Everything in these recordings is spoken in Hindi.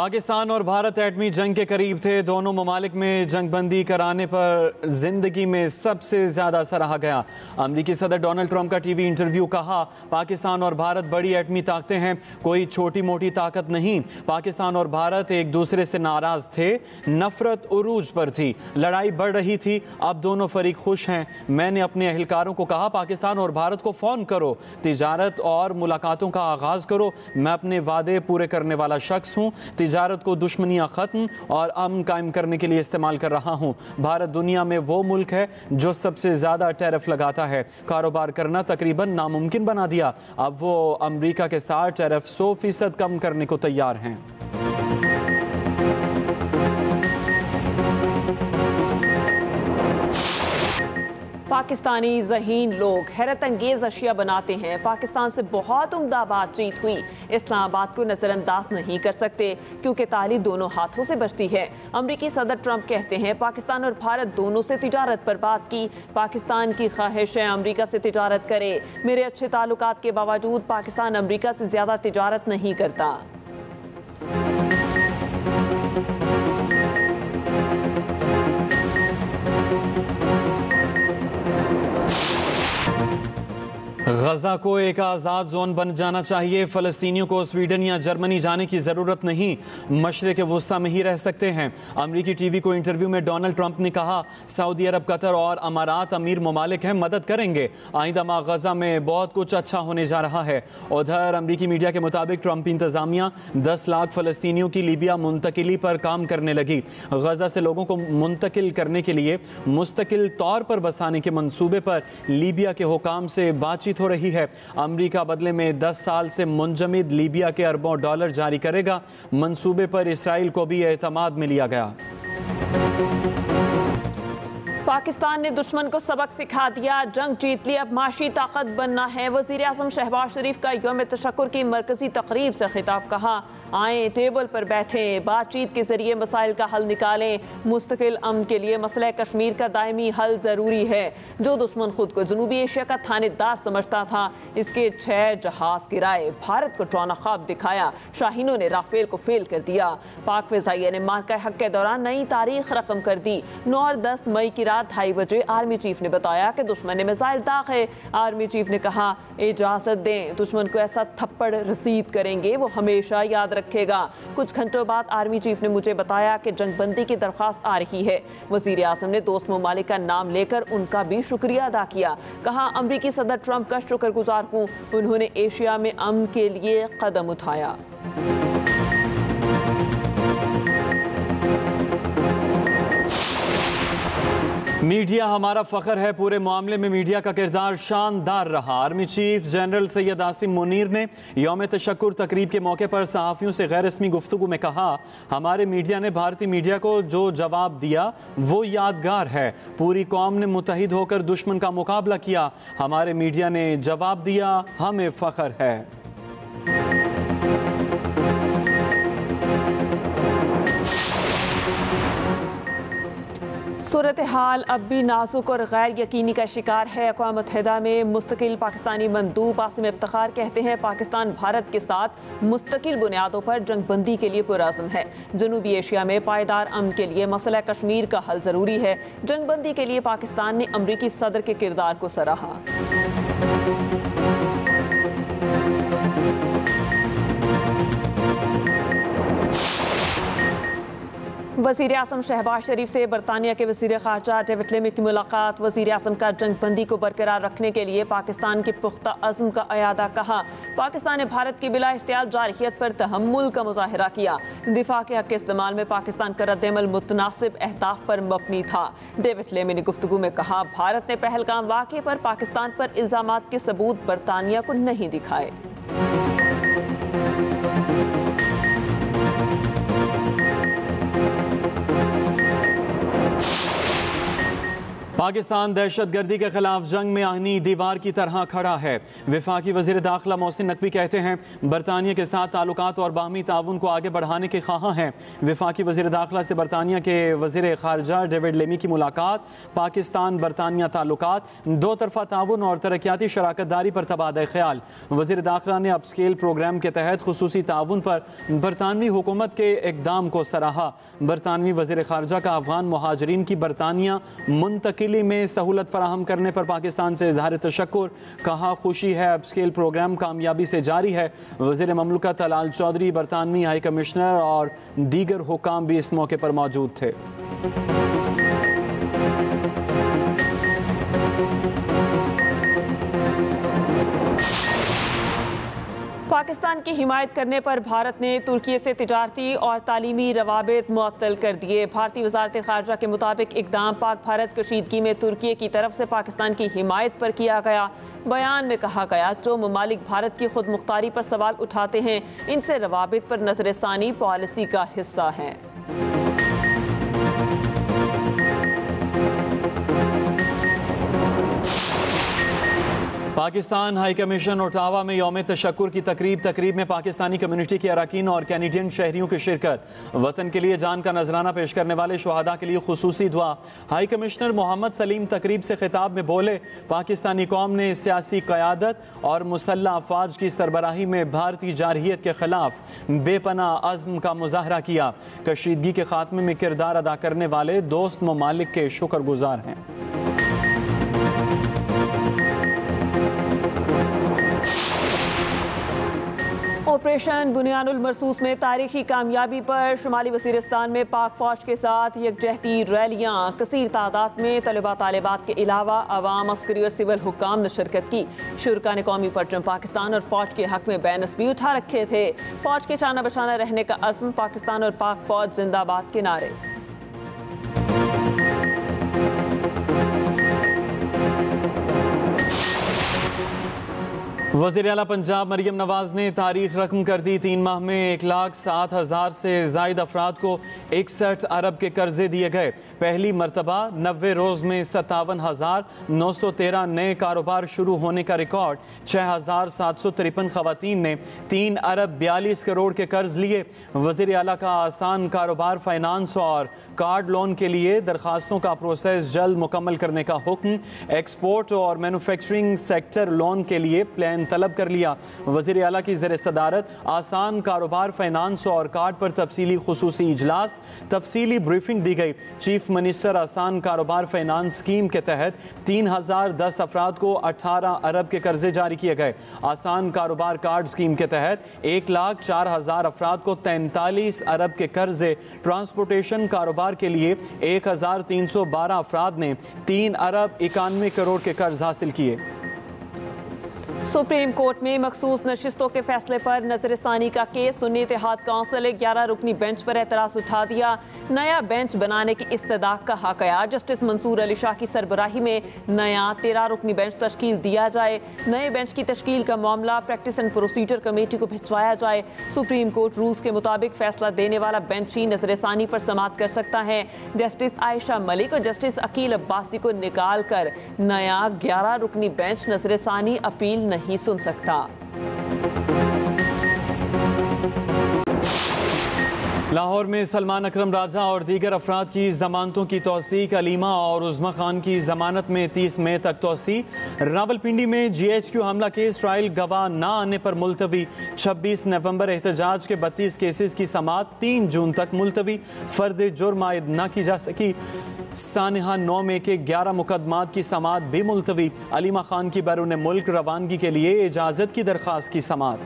पाकिस्तान और भारत एटमी जंग के करीब थे। दोनों ममालिक में जंगबंदी कराने पर जिंदगी में सबसे ज्यादा सराहा गया। अमरीकी सदर डोनाल्ड ट्रंप का टीवी इंटरव्यू, कहा पाकिस्तान और भारत बड़ी एटमी ताकतें हैं, कोई छोटी मोटी ताकत नहीं। पाकिस्तान और भारत एक दूसरे से नाराज थे, नफरत उरूज पर थी, लड़ाई बढ़ रही थी, अब दोनों फरीक खुश हैं। मैंने अपने अहलकारों को कहा पाकिस्तान और भारत को फ़ोन करो, तिजारत और मुलाकातों का आगाज़ करो। मैं अपने वादे पूरे करने वाला शख्स हूँ। तिजारत को दुश्मनियाँ ख़त्म और अमन कायम करने के लिए इस्तेमाल कर रहा हूँ। भारत दुनिया में वो मुल्क है जो सबसे ज़्यादा टैरिफ लगाता है। कारोबार करना तकरीबन नामुमकिन बना दिया। अब वो अमेरिका के साथ टैरिफ 100% कम करने को तैयार हैं। पाकिस्तानी ज़हीन लोग हैरत अंगेज अशिया बनाते हैं। पाकिस्तान से बहुत उम्दा बातचीत हुई, इस्लामाबाद को नज़रअंदाज नहीं कर सकते क्योंकि ताली दोनों हाथों से बचती है। अमरीकी सदर ट्रंप कहते हैं पाकिस्तान और भारत दोनों से तिजारत पर बात की। पाकिस्तान की ख्वाहिश है अमरीका से तिजारत करे। मेरे अच्छे ताल्लुकात के बावजूद पाकिस्तान अमरीका से ज़्यादा तिजारत नहीं करता। गजा को एक आज़ाद जोन बन जाना चाहिए। फ़लस्तीनियों को स्वीडन या जर्मनी जाने की ज़रूरत नहीं, मशरिक़ वुस्ता में ही रह सकते हैं। अमरीकी टीवी को इंटरव्यू में डोनाल्ड ट्रंप ने कहा सऊदी अरब, कतर और अमारात अमीर ममालिक हैं, मदद करेंगे। आइंदा माह गजा में बहुत कुछ अच्छा होने जा रहा है। उधर अमरीकी मीडिया के मुताबिक ट्रंप इंतज़ामिया 10 लाख फ़लस्तीनियों की लीबिया मुंतकिली पर काम करने लगी। गजा से लोगों को मुंतकिल करने के लिए मुस्तकिल तौर पर बसाने के मंसूबे पर लीबिया के हुकाम से बातचीत हो रही है। अमेरिका बदले में 10 साल से मुंजमद लीबिया के अरबों डॉलर जारी करेगा। मंसूबे पर इसराइल को भी एतमाद में लिया गया। पाकिस्तान ने दुश्मन को सबक सिखा दिया, जंग जीत ली, अब माशी ताकत बनना है। वज़ीर आज़म शहबाज शरीफ का यौम तशक्कुर की मरकजी तकरीब से खिताब, कहा आए टेबल पर बैठें, बातचीत के जरिए मसाइल का हल निकालें। मुस्तकिल अमन के लिए मसला कश्मीर का दायमी हल ज़रूरी है। जो दुश्मन खुद को जनूबी एशिया का थानेदार समझता था, इसके 6 जहाज गिराए, भारत को ट्रौना ख्वाब दिखाया, शाहीनों ने राफेल को फेल कर दिया। पाक फ़िज़ाइया ने मार्का हक के दौरान नई तारीख रकम कर दी। 9 और 10 मई की रात 2:30 बजे आर्मी चीफ ने बताया कि दुश्मन ने मिसाइल दाग है। आर्मी चीफ ने कहा इजाज़त दें, दुश्मन को ऐसा थप्पड़ रसीद करेंगे वो हमेशा याद रखेगा। कुछ घंटों बाद आर्मी चीफ ने मुझे बताया कि जंगबंदी की दरख्वास्त आ रही है। वज़ीर आज़म ने दोस्त ममालिक का नाम लेकर उनका भी शुक्रिया अदा किया। कहा अमरीकी सदर ट्रंप का शुक्रगुजार हूँ, उन्होंने एशिया में अमन के लिए कदम उठाया। मीडिया हमारा फ़ख्र है, पूरे मामले में मीडिया का किरदार शानदार रहा। Army chief general Syed Asim Munir ने यौम तशक्कुर तकरीब के मौके पर सहाफ़ियों से गैर रस्मी गुफ्तगू में कहा हमारे मीडिया ने भारतीय मीडिया को जो जवाब दिया वो यादगार है। पूरी कौम ने मुत्तहिद होकर दुश्मन का मुकाबला किया, हमारे मीडिया ने जवाब दिया, हमें फ़ख्र है। सूरत हाल अब भी नाजुक और गैर यकीनी का शिकार है। अक़वाम मुत्तहिदा में मुस्तकिल पाकिस्तानी मंदूब आसिम इफ्तिखार कहते हैं पाकिस्तान भारत के साथ मुस्तकिल बुनियादों पर जंगबंदी के लिए पुरअज़्म है। जनूबी एशिया में पायदार अमन के लिए मसला कश्मीर का हल ज़रूरी है। जंगबंदी के लिए पाकिस्तान ने अमरीकी सदर के किरदार को सराहा। वज़ीर आज़म शहबाज शरीफ से बरतानिया के वज़ीर ख़ारजा डेविड लेमी की मुलाकात। वज़ीर आज़म का जंगबंदी को बरकरार रखने के लिए पाकिस्तान के पुख्ता अज़्म का अयादा, कहा पाकिस्तान ने भारत की बिला इख्तियार जारहियत पर तहम्मुल का मुज़ाहिरा किया। दिफा के हक़ इस्तेमाल में पाकिस्तान का रद्द-ए-अमल मुतनासिब अहदाफ पर मबनी था। डेविड लेमी ने गुफ्तगू में कहा भारत ने पहलगाम वाक़े पर पाकिस्तान पर इल्ज़ामात के सबूत बरतानिया को नहीं दिखाए। पाकिस्तान दहशतगर्दी के खिलाफ जंग में आहनी दीवार की तरह खड़ा है। वफाकी वज़ीर दाखिला मोहसिन नकवी कहते हैं बरतानिया के साथ ताल्लुकात और बाहमी ताउन को आगे बढ़ाने के ख्वाह हैं। वफाकी वज़ीर दाखिला से बरतानिया के वज़ीर ख़ारजा डेविड लेमी की मुलाकात पाकिस्तान बरतानिया ताल्लुकात, दो तरफ़ा ताउन और तरक्याती शराकत दारी पर तबादला ख्याल। वज़ीर दाखिला ने अपस्केल प्रोग्राम के तहत खुसूसी ताउन पर बरतानवी हुकूमत के इक़दाम को सराहा। बरतानवी वज़ीर ख़ारजा का अफ़गान मुहाजिरीन की बरतानिया मुंतकिली में सहूलत फराहम करने पर पाकिस्तान से इज़हार तशक्कुर, कहा खुशी है अपस्केल प्रोग्राम कामयाबी से जारी है। वज़ीर ममलकत अलाल चौधरी, बरतानवी हाई कमिश्नर और दीगर हुकाम भी इस मौके पर मौजूद थे। पाकिस्तान की हिमायत करने पर भारत ने तुर्की से तिजारती और तालीमी रवाबित मुअत्तल कर दिए। भारतीय वज़ारत ख़ारजा के मुताबिक इक़दाम पाक भारत कशीदगी में तुर्की की तरफ से पाकिस्तान की हिमायत पर किया गया। बयान में कहा गया जो ममालिक भारत की खुद मुख्तारी पर सवाल उठाते हैं इनसे रवाबित पर नज़रसानी पॉलिसी का हिस्सा है। पाकिस्तान हाई कमीशन ओटावा में यौम तशक्कुर की तकरीब में पाकिस्तानी कम्युनिटी के अरकान और कैनेडियन शहरियों की शिरकत। वतन के लिए जान का नजराना पेश करने वाले शुहदा के लिए खुसूसी दुआ। हाई कमिश्नर मोहम्मद सलीम तकरीब से खिताब में बोले पाकिस्तानी कौम ने सियासी क़यादत और मुसल्लह अफवाज की सरबराही में भारतीय जारहियत के खिलाफ बेपनाह अज़्म का मुजाहरा किया। कशीदगी के खात्मे में किरदार अदा करने वाले दोस्त ममालिक के शुक्रगुजार हैं। ऑपरेशन बुनियानुल मरसूस में तारीखी कामयाबी पर शुमाली वज़ीरिस्तान में पाक फौज के साथ यकजहती रैलियाँ, कसीर तादाद में तलबा तालिबात के अलावा अवाम, अस्करी और सिविल हुक्काम ने शिरकत की। शुरका ने कौमी परचम पाकिस्तान और फौज के हक में बैनर्स भी उठा रखे थे। फौज के शाना बशाना रहने का अज़्म, पाकिस्तान और पाक फौज जिंदाबाद के नारे। वज़ीर आला पंजाब मरियम नवाज ने तारीख रकम कर दी। 3 माह में 1,07,000 से ज़ायद अफराद को 61 अरब के कर्जे दिए गए। पहली मरतबा 90 रोज़ में 57,913 नए कारोबार शुरू होने का रिकॉर्ड। 6,753 ख़वातीन ने 3 अरब 42 करोड़ के कर्ज लिए। वज़ीर आला का आसान कारोबार फाइनेंस और कार्ड लोन के लिए दरखास्तों का प्रोसेस जल्द मुकम्मल करने का हुक्म। एक्सपोर्ट और मैन्युफैक्चरिंग सेक्टर लोन के लिए प्लान तलब कर लिया। वज़ीर आला की ज़ेर सदारत आसान कारोबार फाइनेंस और कार्ड पर तफसीली खुसूसी इजलास, तफसीली ब्रीफिंग दी गई। चीफ मिनिस्टर आसान कारोबार फाइनेंस स्कीम के तहत 3,010 अफराद को 18 अरब के कर्जे जारी किए गए। आसान कारोबार कार्ड स्कीम के तहत 1,04,000 अफराद को 43 अरब के कर्जे। ट्रांसपोर्टेशन कारोबार के लिए 1,312 अफराद ने 3 अरब 91 करोड़ के कर्ज हासिल किए। सुप्रीम कोर्ट में मखसूस नशिस्तों के फैसले पर नजरसानी का केस। सुन्नी इत्तेहाद काउंसिल ने 11 रुकनी बेंच पर एतराज उठा दिया। नया बेंच बनाने की इस्तदाक कहा गया। जस्टिस मंसूर अली शाह की सरबराही में नया 13 रुकनी बेंच तश्कील दिया जाए। नए बेंच की तश्कील का मामला प्रैक्टिस एंड प्रोसीजर कमेटी को भिजवाया जाए। सुप्रीम कोर्ट रूल्स के मुताबिक फैसला देने वाला बेंच ही नजरसानी पर समाअत कर सकता है। जस्टिस आयशा मलिक और जस्टिस अकील अब्बासी को निकाल कर नया 11 रुकनी बेंच नजरसानी अपील नहीं सुन सकता। लाहौर में सलमान अकरम राजा और दीगर अफराद की जमानतों की तौसीक। अलीमा और उज़्मा खान की जमानत में 30 मई तक तौसी। रावलपिंडी में GHQ हमला केस ट्रायल गवाह ना आने पर मुलतवी। 26 नवंबर एहतजाज के 32 केसेस की समाअत 3 जून तक मुलतवी। फर्द जुर्म आयद न की जा सकी। सानिहा 9 में के 11 मुकदमात की समाअत भी मुलतवी। अलीमा खान की बैरून मुल्क रवानगी के लिए इजाज़त की दरख्वास्त की समाअत।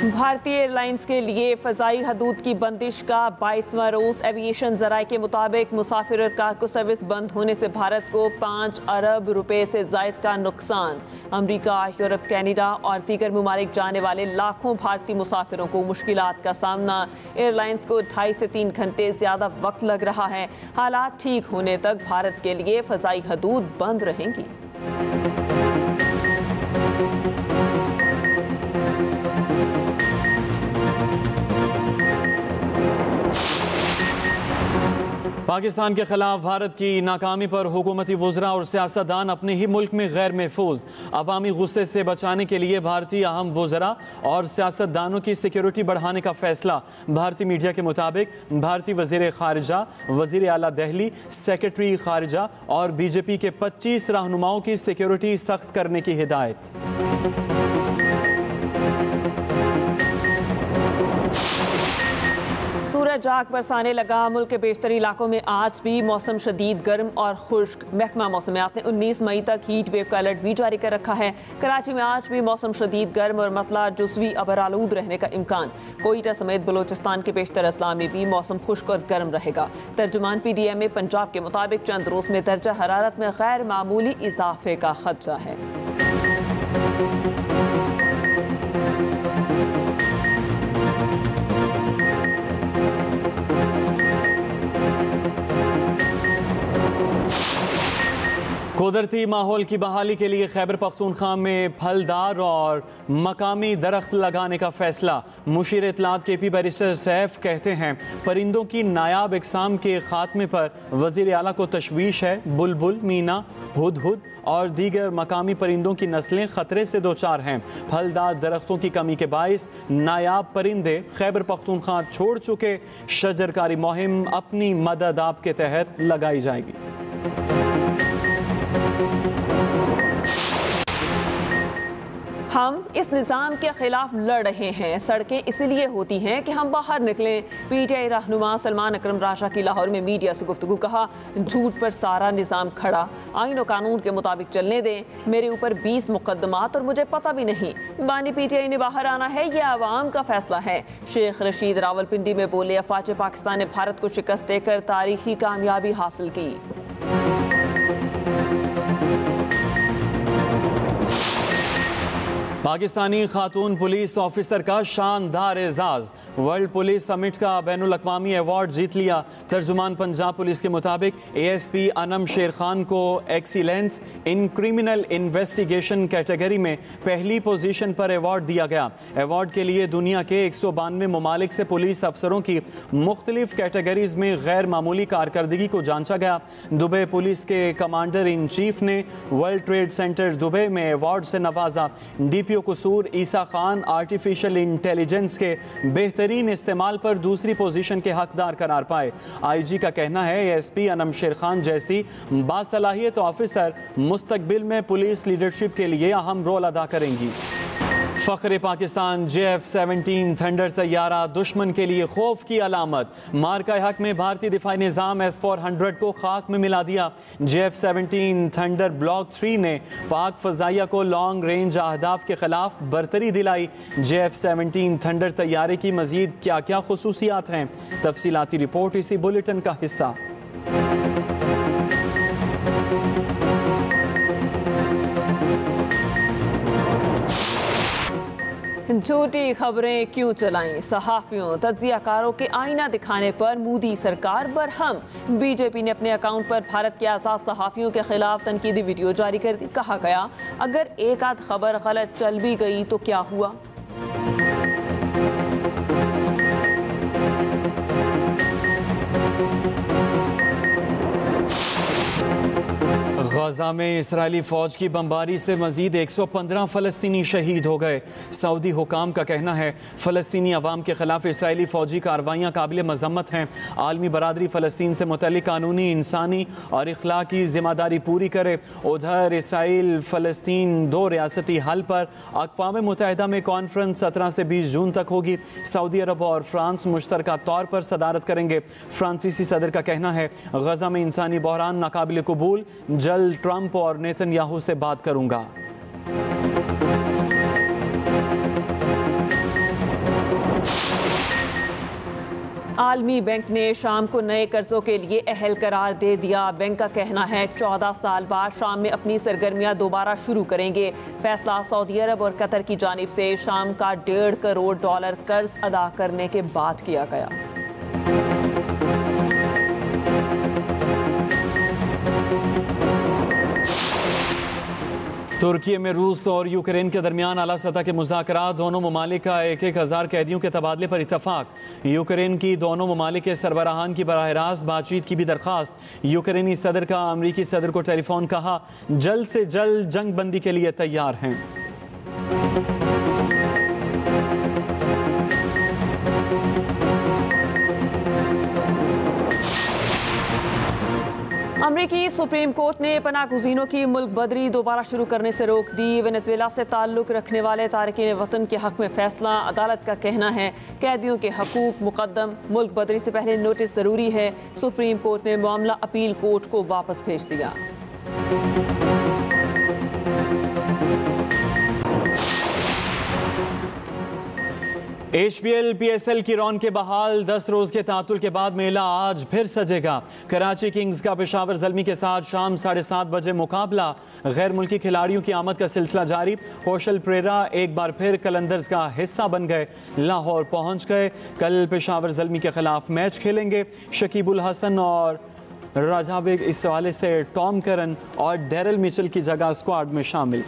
भारतीय एयरलाइंस के लिए फ़ज़ाई हदूद की बंदिश का 22वां रोज़। एविएशन ज़राए के मुताबिक मुसाफिर और कारगो सर्विस बंद होने से भारत को 5 अरब रुपए से ज़ायद का नुकसान। अमरीका, यूरोप, कनाडा और दीगर ममालिक जाने वाले लाखों भारतीय मुसाफिरों को मुश्किलात का सामना। एयरलाइंस को 2.5 से 3 घंटे ज़्यादा वक्त लग रहा है। हालात ठीक होने तक भारत के लिए फ़ज़ाई हदूद बंद रहेंगी। पाकिस्तान के खिलाफ भारत की नाकामी पर हुकूमती वज़रा और सियासतदान अपने ही मुल्क में गैर महफूज अवामी गुस्से से बचाने के लिए भारतीय अहम वज़रा और सियासतदानों की सिक्योरिटी बढ़ाने का फैसला। भारतीय मीडिया के मुताबिक भारतीय वज़ीर ख़ारिजा, वज़ीर आला दिल्ली, सेक्रेटरी ख़ारिजा और बीजेपी के 25 रहनुमाओं की सिक्योरिटी सख्त करने की हिदायत। सूरज आग बरसाने लगा। मुल्क के बेशतर इलाकों में आज भी मौसम शदीद गर्म और खुश्क। महकमा मौसमियात ने 19 मई तक हीट वेव का अलर्ट भी जारी कर रखा है। कराची में आज भी मौसम शदीद गर्म और मतला जुज़वी अबरालूद रहने का इम्कान। कोयटा समेत बलोचिस्तान के बेशतर अजला में भी मौसम खुश्क और गर्म रहेगा। तर्जुमान PDM पंजाब के मुताबिक चंद रोज़ में दर्जा हरारत में गैर मामूली इजाफे का खदशा है। कुदरती माहौल की बहाली के लिए खैबर पख्तूनख्वा में फलदार और मकामी दरख्त लगाने का फैसला। मुशीर इत्तलात KP बैरिस्टर सैफ कहते हैं परिंदों की नायाब इकसाम के खात्मे पर वज़ीर आला को तशवीश है। बुलबुल, मीना, हुदहुद और दीगर मकामी परिंदों की नस्लें खतरे से दो चार हैं। फलदार दरख्तों की कमी के बाइस नायाब परिंदे खैबर पख्तूनख्वा छोड़ चुके। शजरकारी मुहिम अपनी मदद आपके तहत लगाई जाएगी। हम इस निज़ाम के खिलाफ लड़ रहे हैं। सड़कें इसीलिए होती हैं कि हम बाहर निकलें। PTI रहनुमा सलमान अकरम राशा की लाहौर में मीडिया से गुफ्तगू। कहा झूठ पर सारा निज़ाम खड़ा, आईन और कानून के मुताबिक चलने दें। मेरे ऊपर 20 मुकदमात और मुझे पता भी नहीं। बानी PTI ने बाहर आना है, यह आवाम का फैसला है। शेख रशीद रावलपिंडी में बोले अफवाज पाकिस्तान ने भारत को शिकस्त देकर तारीखी कामयाबी हासिल की। पाकिस्तानी खातून पुलिस ऑफिसर का शानदार एजाज। वर्ल्ड पुलिस समिट का बैनुल अक़वामी अवार्ड जीत लिया। तर्जुमान पंजाब पुलिस के मुताबिक ASP अनम शेर खान को excellence in criminal investigation category में पहली पोजीशन पर अवार्ड दिया गया। अवार्ड के लिए दुनिया के 192 ममालिक से पुलिस अफसरों की मुख्तलिफ कैटेगरीज में गैर मामूली कारकर्दगी को जांचा गया। दुबई पुलिस के कमांडर इन चीफ ने वर्ल्ड ट्रेड सेंटर दुबई में अवार्ड से नवाजा। DPO कसूर ईसा खान आर्टिफिशियल इंटेलिजेंस के बेहतरीन इस्तेमाल पर दूसरी पोजीशन के हकदार करार पाए। IG का कहना है ASP अनम शेर खान जैसी बासलाहियत ऑफिसर मुस्तकबिल में पुलिस लीडरशिप के लिए अहम रोल अदा करेंगी। फ़ख्र पाकिस्तान JF-17 थंडर तैयारा दुश्मन के लिए खौफ की अलामत। मार्का हक में भारतीय दिफाई निज़ाम S-400 को खाक में मिला दिया। JF-17 थंडर ब्लॉक 3 ने पाक फ़ज़ाइया को लॉन्ग रेंज अहदाफ के खिलाफ बरतरी दिलाई। JF-17 थंडर तैयारे की मज़ीद क्या क्या खुसूसियात हैं, तफसीलाती रिपोर्ट इसी बुलेटिन का हिस्सा। झूठी खबरें क्यों चलाएं? सहाफ़ियों, तज्ज़ियाकारों के आईना दिखाने पर मोदी सरकार बरहम। BJP ने अपने अकाउंट पर भारत के आज़ाद सहाफ़ियों के खिलाफ तनकीदी वीडियो जारी कर दी। कहा गया अगर एक आध खबर गलत चल भी गई तो क्या हुआ। गजा में इसराइली फ़ौज की बमबारी से मज़ीद 115 फ़लस्तीनी शहीद हो गए। सऊदी हुकाम का कहना है फ़लस्तीनी अवाम के ख़िलाफ़ इसराइली फ़ौजी कार्रवाइयाँ काबिल मज़म्मत हैं। आलमी बरादरी फ़लस्तीन से मुतल्लिक़ कानूनी, इंसानी और इख़लाक़ी ज़िम्मेदारी पूरी करे। उधर इसराइल फ़लस्तीन 2 रियासती हल पर अक़वाम मुत्तहिदा में कॉन्फ्रेंस 17 से 20 जून तक होगी। सऊदी अरब और फ्रांस मुश्तरका तौर पर सदारत करेंगे। फ्रांसीसी सदर का कहना है गजा में इंसानी बहरान नाकाबिल कबूल, जल्द ट्रंप और नेतन्याहू से बात करूंगा। आलमी बैंक ने शाम को नए कर्जों के लिए अहल करार दे दिया। बैंक का कहना है 14 साल बाद शाम में अपनी सरगर्मियां दोबारा शुरू करेंगे। फैसला सऊदी अरब और कतर की जानिब से शाम का $1.5 करोड़ कर्ज अदा करने के बाद किया गया। तुर्की में रूस और यूक्रेन के दरमियान आला सतह के मुज़ाकरात, दोनों ममालिक का 1,000 कैदियों के तबादले पर इत्तफाक। यूक्रेन की दोनों ममालिक के सरबराहान की बराह रास्त बातचीत की भी दरख्वास्त। यूक्रेनी सदर का अमरीकी सदर को टेलीफोन, कहा जल्द से जल्द जंग बंदी के लिए तैयार हैं। अमरीकी सुप्रीम कोर्ट ने पनाहगुज़ीनों की मुल्क बदरी दोबारा शुरू करने से रोक दी। वेनेजुएला से ताल्लुक़ रखने वाले तारकीन वतन के हक़ में फैसला। अदालत का कहना है कैदियों के हकूक़ मुक़द्दम, मुल्क बदरी से पहले नोटिस ज़रूरी है। सुप्रीम कोर्ट ने मामला अपील कोर्ट को वापस भेज दिया। HPL PSL की रौनक के बहाल, 10 रोज के तातुल के बाद मेला आज फिर सजेगा। कराची किंग्स का पेशावर ज़ल्मी के साथ शाम 7:30 बजे मुकाबला। गैर मुल्की खिलाड़ियों की आमद का सिलसिला जारी। कौशल प्रेरा एक बार फिर कलंदर्स का हिस्सा बन गए, लाहौर पहुंच गए। कल पेशावर ज़ल्मी के खिलाफ मैच खेलेंगे। शकीबुल हसन और राजा बेग इस हवाले से टॉम करन और डेरल मिचेल की जगह स्क्वाड में शामिल।